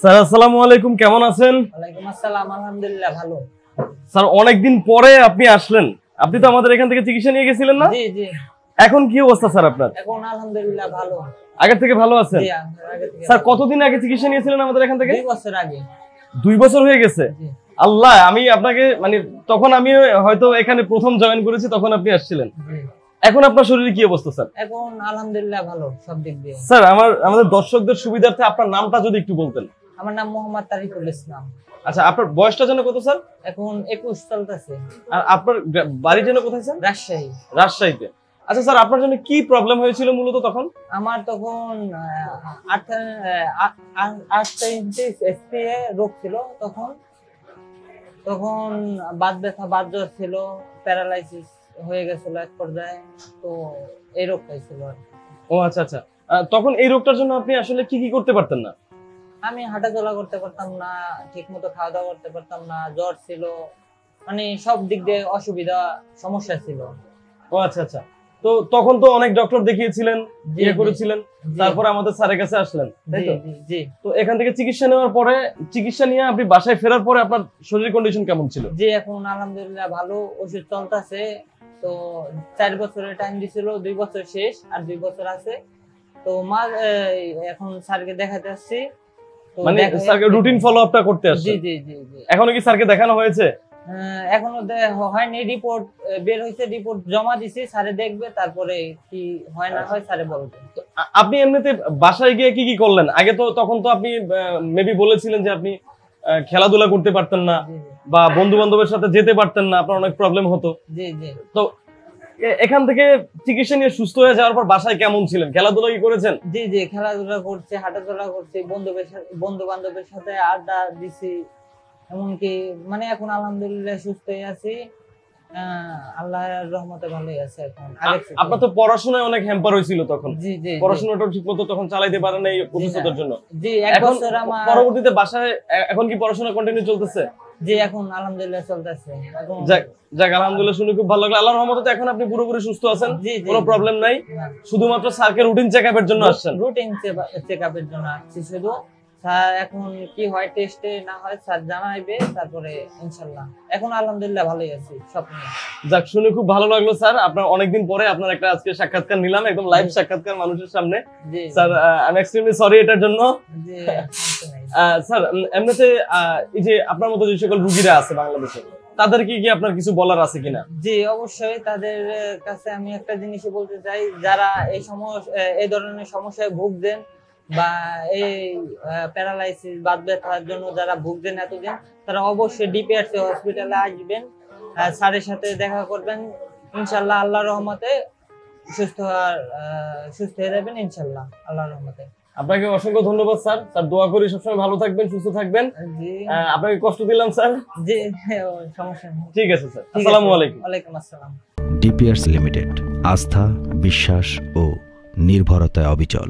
Sir আসসালামু আলাইকুম, কেমন আছেন? ওয়ালাইকুম আসসালাম, আলহামদুলিল্লাহ ভালো। স্যার অনেকদিন পরে আপনি আসলেন, আপনি তো আমাদের এখান থেকে চিকিৎসা নিয়ে গেছিলেন না? জি জি। এখন কি অবস্থা স্যার আপনার? এখন আলহামদুলিল্লাহ ভালো। আগের থেকে ভালো আছেন? জি, আগে থেকে। স্যার কতদিন আগে চিকিৎসা নিয়েছিলেন আমাদের এখান থেকে? 2 বছর আগে। 2 বছর হয়ে গেছে? জি। আল্লাহ, আমি আপনাকে মানে তখন আমি হয়তো এখানে প্রথম জয়েন করেছি, তখন আপনি আসছিলেন। জি। এখন আপনার শরীরে কি অবস্থা স্যার? এখন আলহামদুলিল্লাহ ভালো সব দিক দিয়ে। স্যার আমাদের দর্শকদের সুবিধার্থে আপনার নামটা যদি একটু বলতেন। আমার নাম মোহাম্মদ তারিকুল ইসলাম। আচ্ছা, আপনার বয়সটা যেন কত স্যার? এখন 21 চলতেছে। আর আপনার বাড়ি যেন কোথায় স্যার? রাজশাহী। রাজশাহীতে। আচ্ছা স্যার, আপনার জন্য কি প্রবলেম হয়েছিল মূলত তখন? আমার তখন 8 এসপিএ রোগ ছিল তখন। তখন বাত ব্যথা, বাত জ্বর ছিল, প্যারালাইসিস হয়ে গেছিল এক পর্যায়ে। তো এই রোগটাই ছিল আর কি। ও আচ্ছা আচ্ছা। তখন এই রোগটার জন্য আপনি আসলে কি কি করতে পারতেন না? আমি হাঁটাচলা করতে পারতাম না, ঠিক মতো খাওয়া দাওয়া করতে পারতাম না, জ্বর ছিল, মানে সব দিক দিয়ে অসুবিধা, সমস্যা ছিল। ও আচ্ছা আচ্ছা। তো তখন তো অনেক ডক্টর দেখিয়েছিলেন, জি, ইয়ে জি। করেছিলেন, তারপরে আমাদের স্যারের কাছে আসলেন, তাই তো? জি জি তো এখান থেকে চিকিৎসা নেওয়ার পরে, চিকিৎসা নিয়ে আপনি বাসায় ফেরার পরে আপনার শরীরের কন্ডিশন কেমন ছিল? জি, এখন আলহামদুলিল্লাহ ভালো, ওষুধ চলতেছে। তো 4 বছরের টাইম দিছিল, 2 বছর শেষ আর 2 বছর আছে। তো এখন স্যারকে দেখাতে আসছি। তো মানে স্যারকে রুটিন ফলো আপটা করতে জি আসছেন? জি জি জি। এখনো কি স্যারকে দেখানো হয়েছে? এখনো হয়নি, রিপোর্ট বের হয়েছে, রিপোর্ট জমা দিছি, স্যারে দেখবে, তারপরে কি হয় না হয় স্যারে বলবে। আপনি এমনিতে বাসায় গিয়ে কি কি করলেন? আগে তো তখন তো আপনি মেবি বলেছিলেন যে আপনি খেলাধুলা করতে পারতেন না, জি বা বন্ধু বান্ধবের সাথে যেতে পারতেন না, আপনার অনেক প্রবলেম হতো। জি জি। তো এখান থেকে চিকিৎসা নিয়ে সুস্থ হয়ে যাওয়ার পর বাসায় কেমন ছিলেন? খেলাধুলা কি করেছেন? জি জি, খেলাধুলা করছি, হাঁটাচলা করছি, বন্ধু বান্ধবের সাথে আড্ডা দিছি, এমনকি মানে এখন আলহামদুলিল্লাহ সুস্থ হয়ে আছি। আল্লাহর রহমতে ভালোই আছে এখন। আপনার তো পড়াশোনায় অনেক হ্যাম্পার হয়েছিল তখন, জি জি। পড়াশোনাটা ঠিক মতো তখন চালাইতে পারেন না এই অসুস্থতার জন্য। জি, 1 বছর আমার। পরবর্তীতে বাসায় এখন কি পড়াশোনা কন্টিনিউ চলতেছে? জি, এখন আলহামদুলিল্লাহ চলতেছে। এখন যাক আলহামদুলিল্লাহ, শুনে খুব ভালো লাগলো। আল্লাহর রহমতে এখন আপনি পুরোপুরি সুস্থ আছেন, জি জি, কোনো প্রবলেম নাই। শুধুমাত্র স্যারকে রুটিন চেকআপের জন্য আসছেন? রুটিন চেকআপের জন্য আসছি শুধু। স্যার এখন কি হয়, টেস্টে না হয় স্যার জানাইবে, তারপরে ইনশাআল্লাহ। এখন আলহামদুলিল্লাহ ভালোই আছি সব নিয়ে। যাক, শুনে খুব ভালো লাগলো স্যার। আপনার অনেকদিন পরে আপনার একটা আজকে সাক্ষাৎকার নিলাম, একদম লাইভ সাক্ষাৎকার মানুষের সামনে। জি sir, I am extremely sorry এটার জন্য। জি। স্যার এমনিতে এই যে আপনার মতো যে সকল রোগীরা আছে বাংলাদেশে, তাদের কি আপনার কিছু বলার আছে কিনা? জি, অবশ্যই তাদের কাছে আমি একটা জিনিসই বলতে চাই, যারা এই ধরনের সমস্যায় ভুগছেন, বা এই প্যারালাইসিস, বাত ব্যথার জন্য যারা ভুগছেন এতদিন, তারা অবশ্যই ডিপিআরসি হসপিটালে আসবেন, স্যারের সাথে দেখা করবেন। ইনশাআল্লাহ আল্লাহর রহমতে সুস্থ হয়ে যাবেন ইনশাআল্লাহ, আল্লাহর রহমতে। আপনাকে অসংখ্য ধন্যবাদ স্যার। স্যার দোয়া করি সবসময় ভালো থাকবেন, সুস্থ থাকবেন। জি। আপনাকে কষ্ট দিলাম স্যার। জি, সমস্যা নেই। ঠিক আছে স্যার, আসসালামু আলাইকুম। ওয়ালাইকুম আসসালাম। ডিপিআরস লিমিটেড, আস্থা, বিশ্বাস ও নির্ভরতায় অবিচল।